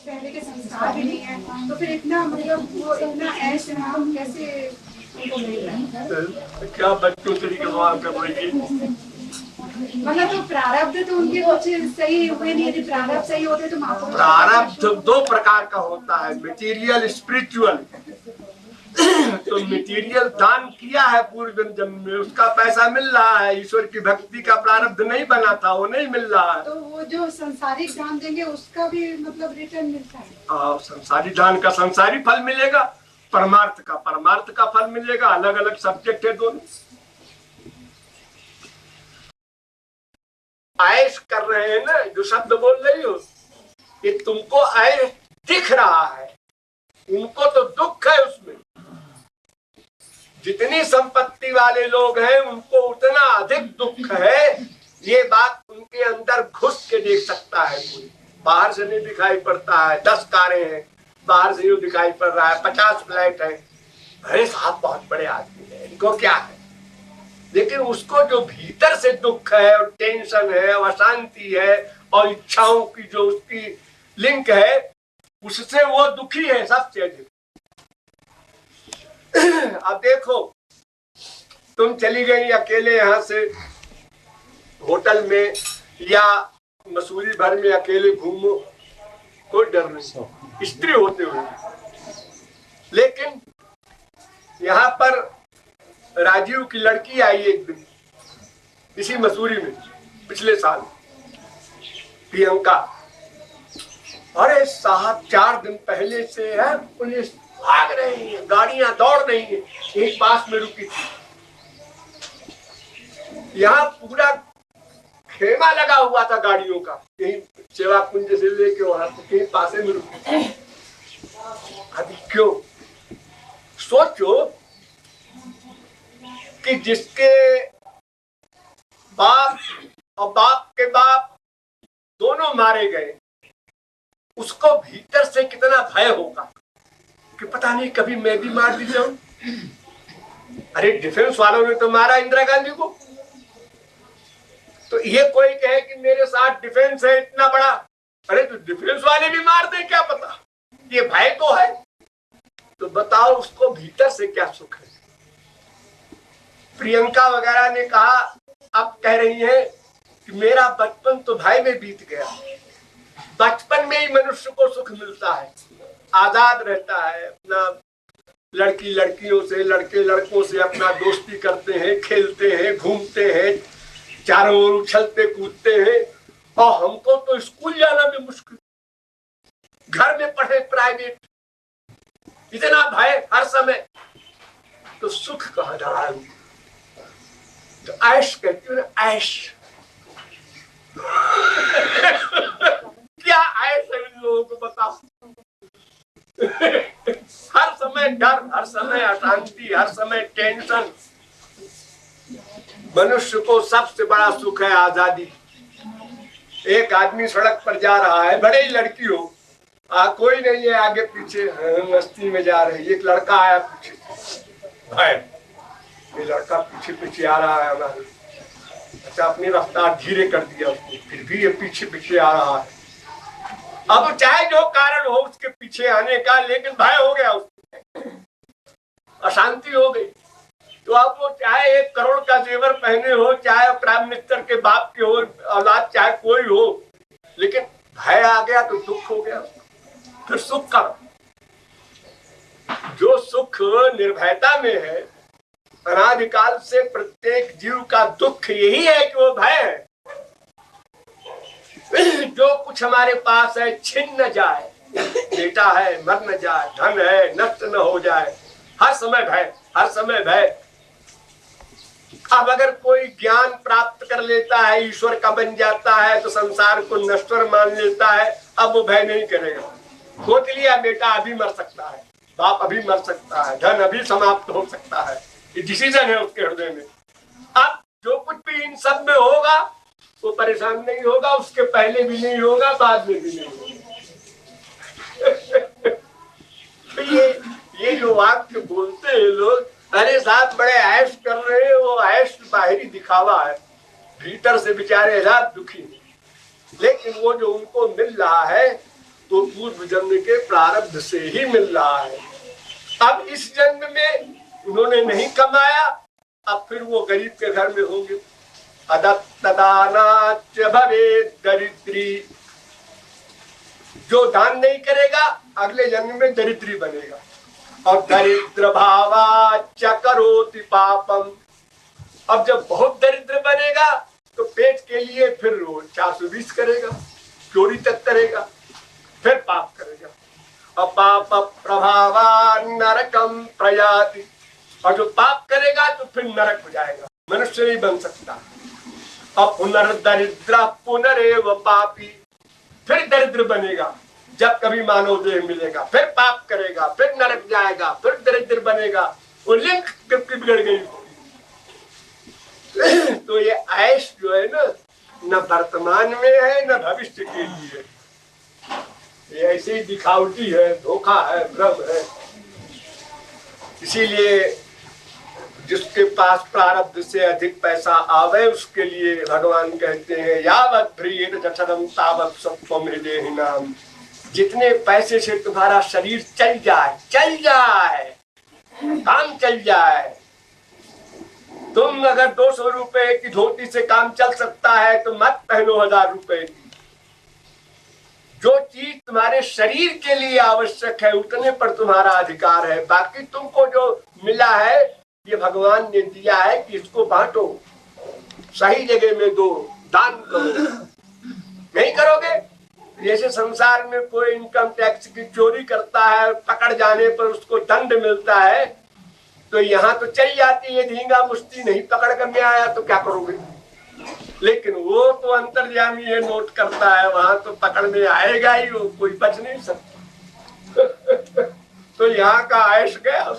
पहले के संस्कार भी नहीं है, तो फिर इतना मतलब वो इतना ऐश आराम कैसे उनको मिल रहा है? क्या बच्चों से सवाल कर रही है? मतलब तो प्रारब्ध तो उनके कुछ सही हुए नहीं, यदि प्रारब्ध सही होते तो महापुरुष। प्रारब्ध दो प्रकार का होता है, मटेरियल स्पिरिचुअल। तो मटेरियल दान किया है पूर्व जन्म में, उसका पैसा मिल रहा है। ईश्वर की भक्ति का प्रारब्ध नहीं बना था, वो नहीं मिल रहा है। तो वो जो संसारिक दान देंगे उसका भी मतलब रिटर्न मिलता है। संसारी दान का संसारी फल मिलेगा, परमार्थ का फल मिलेगा। अलग अलग सब्जेक्ट है दोनों। ऐश कर रहे हैं ना, जो शब्द बोल रही हो, ये तुमको ऐश दिख रहा है, उनको तो दुख है उसमें। जितनी संपत्ति वाले लोग हैं उनको उतना अधिक दुख है। ये बात उनके अंदर घुस के देख सकता है कोई, बाहर से नहीं दिखाई पड़ता है। 10 कारें हैं, बाहर से यूं दिखाई पड़ रहा है, 50 फ्लैट है, अरे साहब बहुत बड़े आदमी है, इनको क्या है। लेकिन उसको जो भीतर से दुख है और टेंशन है और अशांति है और इच्छाओं की जो उसकी लिंक है, उससे वो दुखी है सबसे अधिक। अब देखो, तुम चली गई अकेले यहां से होटल में या मसूरी भर में अकेले घूमो, कोई डर नहीं, स्त्री होते हुए। लेकिन यहाँ पर राजीव की लड़की आई एक दिन इसी मसूरी में पिछले साल, प्रियंका। अरे साहब 4 दिन पहले से है पुलिस भाग रही है, गाड़ियां दौड़ रही है, एक पास में रुकी थी। यहाँ पूरा खेमा लगा हुआ था गाड़ियों का, कहीं सेवा कुंज से लेके वहां तो कहीं पासे में रुकी थी। अभी क्यों? सोचो कि जिसके बाप और बाप के बाप दोनों मारे गए, उसको भीतर से कितना भय होगा कि पता नहीं कभी मैं भी मार दी जाऊं। अरे डिफेंस वालों ने तो मारा इंदिरा गांधी को, तो ये कोई कहे कि मेरे साथ डिफेंस है इतना बड़ा, अरे तो डिफेंस वाले भी मार दे क्या पता, ये भय तो है। तो बताओ उसको भीतर से क्या सुख है। प्रियंका वगैरह ने कहा, अब कह रही है कि मेरा बचपन तो भय में बीत गया। बचपन में ही मनुष्य को सुख मिलता है, आजाद रहता है, अपना लड़की लड़कियों से, लड़के लड़कों से अपना दोस्ती करते हैं, खेलते हैं, घूमते हैं, चारों ओर उछलते कूदते हैं। और हमको तो स्कूल जाना भी मुश्किल, घर में पढ़े प्राइवेट, इतना भय हर समय, तो सुख कहाँ जा रहा है। तो ऐश कहती हूँ ना, ऐश क्या ऐश है इन लोगों को बताओ। हर समय डर, हर समय अशांति, हर समय टेंशन। मनुष्य को सबसे बड़ा सुख है आजादी। एक आदमी सड़क पर जा रहा है, बड़े ही लड़की हो, कोई नहीं है आगे पीछे, मस्ती में जा रही। एक लड़का आया पीछे, भाई ये लड़का पीछे पीछे आ रहा है हमारे, अच्छा अपनी रफ्तार धीरे कर दिया उसने, फिर भी ये पीछे पीछे आ रहा है। अब चाहे जो कारण हो उसके पीछे आने का, लेकिन भय हो गया उसको, अशांति हो गई। तो अब वो चाहे 1 करोड़ का जेवर पहने हो, चाहे प्राइम मिनिस्टर के बाप के हो औलाद, चाहे कोई हो, लेकिन भय आ गया तो दुख हो गया। फिर सुख का, जो सुख निर्भयता में है, अनादिकाल से प्रत्येक जीव का दुख यही है कि वो भय है। जो कुछ हमारे पास है छिन न जाए, बेटा है मर न जाए, धन है नष्ट न हो जाए, हर समय भय, हर समय भय। अब अगर कोई ज्ञान प्राप्त कर लेता है, ईश्वर का बन जाता है, तो संसार को नश्वर मान लेता है, अब वो भय नहीं करेगा। सोच लिया बेटा अभी मर सकता है, बाप अभी मर सकता है, धन अभी समाप्त हो सकता है, ये डिसीजन है उसके हृदय में। अब जो कुछ भी इन सब में होगा वो परेशान नहीं होगा, उसके पहले भी नहीं होगा, बाद में भी नहीं होगा। तो ये जो वाक्य बोलते हैं लोग, अरे साथ बड़े ऐश कर रहे हैं, वो ऐश बाहरी दिखावा है, भीतर से बेचारे रात दुखी। लेकिन वो जो उनको मिल रहा है तो पूर्व जन्म के प्रारब्ध से ही मिल रहा है। अब इस जन्म में उन्होंने नहीं कमाया, अब फिर वो गरीब के घर में होंगे। अदत्तदानाच भवेत् दरिद्री, जो दान नहीं करेगा अगले जन्म में दरिद्री बनेगा। और दरिद्र भावाच करोति पापम, अब जब बहुत दरिद्र बनेगा तो पेट के लिए फिर रोज 420 करेगा, चोरी तक करेगा, फिर पाप करेगा। अपाप प्रभावान नरकम प्रयाति, और जो पाप करेगा तो फिर नरक हो जाएगा, मनुष्य नहीं बन सकता। अब पुनर्दरिद्र पुनरेव पापी, फिर दरिद्र बनेगा जब कभी मानव देह मिलेगा, फिर पाप करेगा, फिर नरक जाएगा, फिर दरिद्र बनेगा। वो लिंक बिगड़ गई। तो ये ऐश जो है ना, न वर्तमान में है न भविष्य के लिए, ये ऐसे ही दिखावटी है, धोखा है, भ्रम है। इसीलिए जिसके पास प्रारब्ध से अधिक पैसा आवे उसके लिए भगवान कहते हैं यावत् भ्रियेत जठरम तावत् सत्वम हृदयहीनाम, जितने पैसे से तुम्हारा शरीर चल जाए, काम चल जाए। तुम अगर 200 रुपए की धोती से काम चल सकता है तो मत पहनो 1000 रुपए की। जो चीज तुम्हारे शरीर के लिए आवश्यक है उतने पर तुम्हारा अधिकार है। बाकी तुमको जो मिला है ये भगवान ने दिया है कि इसको बांटो, सही जगह में दो, दान करो। नहीं करोगे, जैसे संसार में कोई इनकम टैक्स की चोरी करता है, पकड़ जाने पर उसको दंड मिलता है, तो यहाँ तो चल जाती है धींगा मुश्ती, नहीं पकड़ कर में आया तो क्या करोगे। लेकिन वो तो अंतर्यामी है, नोट करता है, वहां तो पकड़ में आएगा ही, वो कोई बच नहीं सकता। तो यहाँ का आयश गया।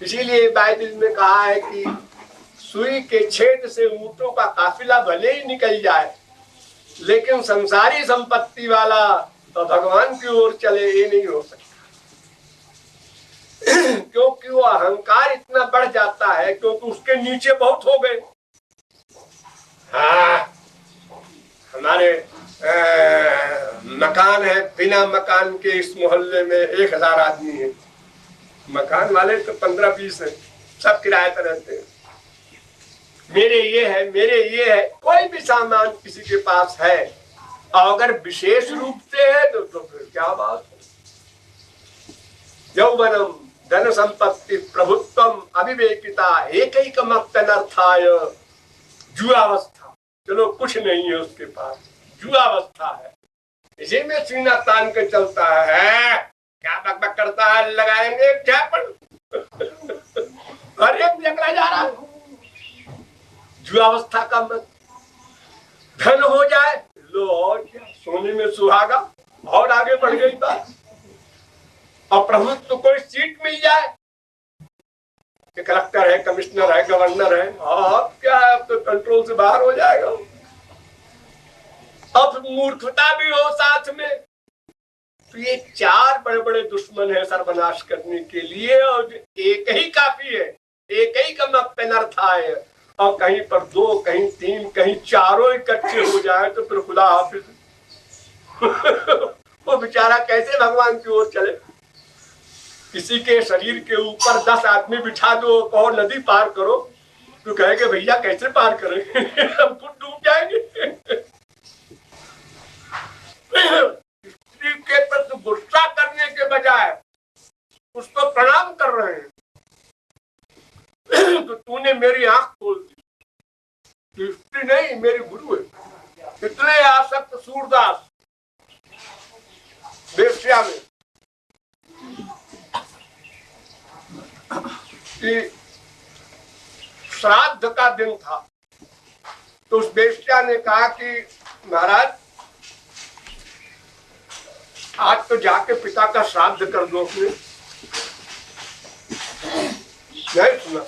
इसीलिए बाइबल में कहा है कि सुई के छेद से ऊंटों का काफिला भले ही निकल जाए, लेकिन संसारी संपत्ति वाला तो भगवान की ओर चले, ये नहीं हो सकता। क्योंकि वो अहंकार इतना बढ़ जाता है, क्योंकि उसके नीचे बहुत हो गए। हाँ, हमारे मकान है, बिना मकान के इस मोहल्ले में 1000 आदमी है। मकान वाले तो 15-20 है, सब किराए पर रहते हैं। मेरे ये है, कोई भी सामान किसी के पास है, और अगर विशेष रूप से है तो फिर क्या बात है। यौवनम धन संपत्ति प्रभुत्वम अविवेकिता एकैकमप्यनर्थाय, जुआवस्था, चलो कुछ नहीं है उसके पास, जुआवस्था है, इसी में सीना तान के चलता है। क्या बकबक करता है, लगाएंगे झापड़। हर एक जगह जा रहा है। जुआवस्था का मत, धन हो जाए लो और क्या, सोने में सुहागा, और आगे बढ़ गई बात। और प्रभुत्व तो कोई सीट मिल जाए, कलेक्टर है, कमिश्नर है, गवर्नर है, और क्या है, अब तो कंट्रोल से बाहर हो जाएगा। अब मूर्खता भी हो साथ में, तो ये 4 बड़े बड़े दुश्मन है सर्वनाश करने के लिए, और एक ही काफी है, एक ही का मप्यनर्था है। और कहीं पर 2, कहीं 3, कहीं 4 इकट्ठे हो जाए तो फिर खुदा हाफिज। वो बेचारा कैसे भगवान की ओर चले। किसी के शरीर के ऊपर 10 आदमी बिठा दो, और नदी पार करो, तो कहेंगे भैया कैसे पार करेंगे, हम खुद डूब जाएंगे। स्त्री के प्रति गुस्सा करने के बजाय उसको प्रणाम कर रहे हैं। तो तूने मेरी आंख खोल दी, स्त्री नहीं मेरी गुरु है। इतने आसक्त सूरदास वेश्या में कि श्राद्ध का दिन था, तो उस वेश्या ने कहा कि महाराज आज तो जाके पिता का श्राद्ध कर दो। अपने नहीं सुना,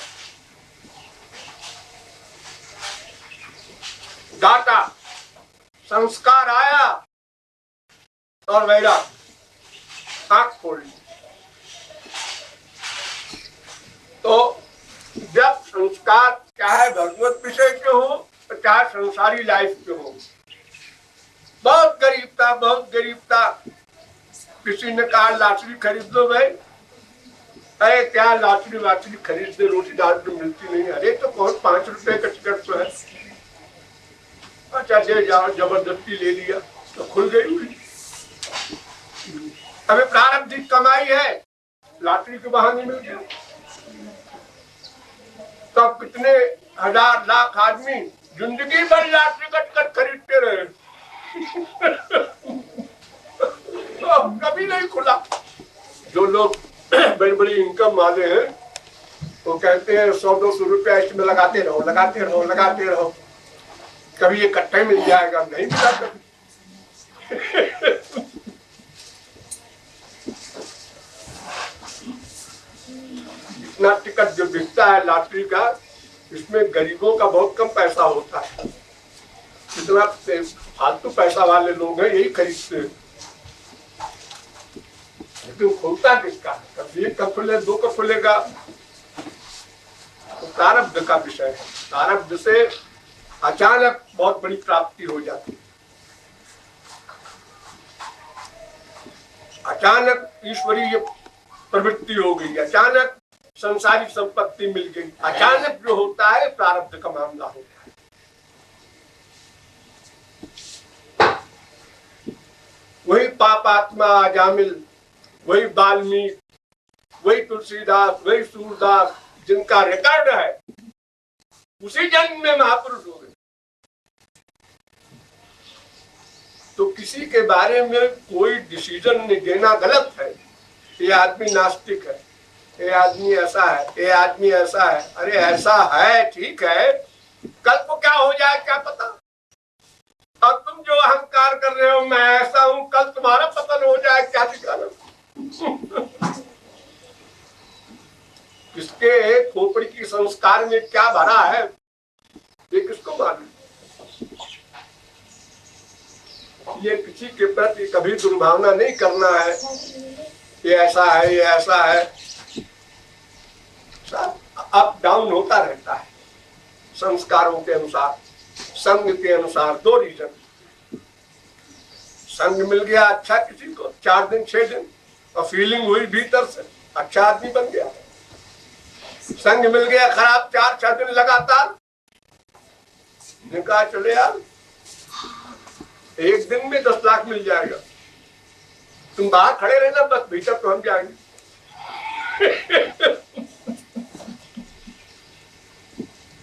डाटा, संस्कार आया और मेरा आंख खोल ली। तो जब संस्कार चाहे भगवत विषय के हो चाहे संसारी लाइफ के हो, बहुत गरीब था, बहुत गरीब था। किसी ने कहा लॉटरी खरीद लो भाई। अरे क्या लॉटरी वाटरी खरीद दे, रोटी दाल तो मिलती नहीं। अरे तो कौन 5 रुपए का टिकट तो है। अच्छा दे जाओ, जबरदस्ती ले लिया तो खुल गई हुई। अबे प्रारब्धिक कमाई है, लॉटरी के बहाने मिल गया। तो कितने हजार लाख आदमी जिंदगी भर लॉटरी का टिकट खरीदते रहे तो कभी नहीं खुला। जो लोग बड़ी बड़ी इनकम वाले हैं वो कहते हैं 100-200 रुपया इसमें लगाते रहो, लगाते रहो, लगाते रहो, कभी इकट्ठे मिल जाएगा। नहीं मिला कभी। इतना टिकट जो बिकता है लॉटरी का, इसमें गरीबों का बहुत कम पैसा होता है। इतना फालतू पैसा वाले लोग हैं यही खरीदते हैं। लेकिन खुलता किसका? कभी 1 का खुले, 2 का खुलेगा। तो प्रारब्ध का विषय है। प्रारब्ध से अचानक बहुत बड़ी प्राप्ति हो जाती है। अचानक ईश्वरीय प्रवृत्ति हो गई, अचानक संसारिक संपत्ति मिल गई। अचानक जो होता है प्रारब्ध का मामला होता है। वही पापात्मा अजामिल, वही वाल्मीकि, वही तुलसीदास, वही सूरदास, जिनका रिकॉर्ड है, उसी जन्म में महापुरुष हो गए। तो किसी के बारे में कोई डिसीजन नहीं देना गलत है। ये आदमी नास्तिक है, ये आदमी ऐसा है, ये आदमी ऐसा है। अरे ऐसा है ठीक है, कल को क्या हो जाए क्या पता। अब तुम जो अहंकार कर रहे हो मैं ऐसा हूं, कल तुम्हारा पतन हो जाए क्या ठिकाना। किसके खोपड़ी की संस्कार में क्या भरा है ये किसको मालूम। ये किसी के प्रति कभी दुर्भावना नहीं करना है, ये ऐसा है, ये ऐसा है। अप डाउन होता रहता है संस्कारों के अनुसार, संग के अनुसार। 2 रीजन, संग मिल गया अच्छा किसी को 4 दिन 6 दिन और फीलिंग हुई भीतर से, अच्छा आदमी बन गया। संग मिल गया खराब 4-6 दिन लगातार, निकाह चले यार 1 दिन में 10 लाख मिल जाएगा। तुम बाहर खड़े रहना बस, भीतर पहुंच जाएंगे।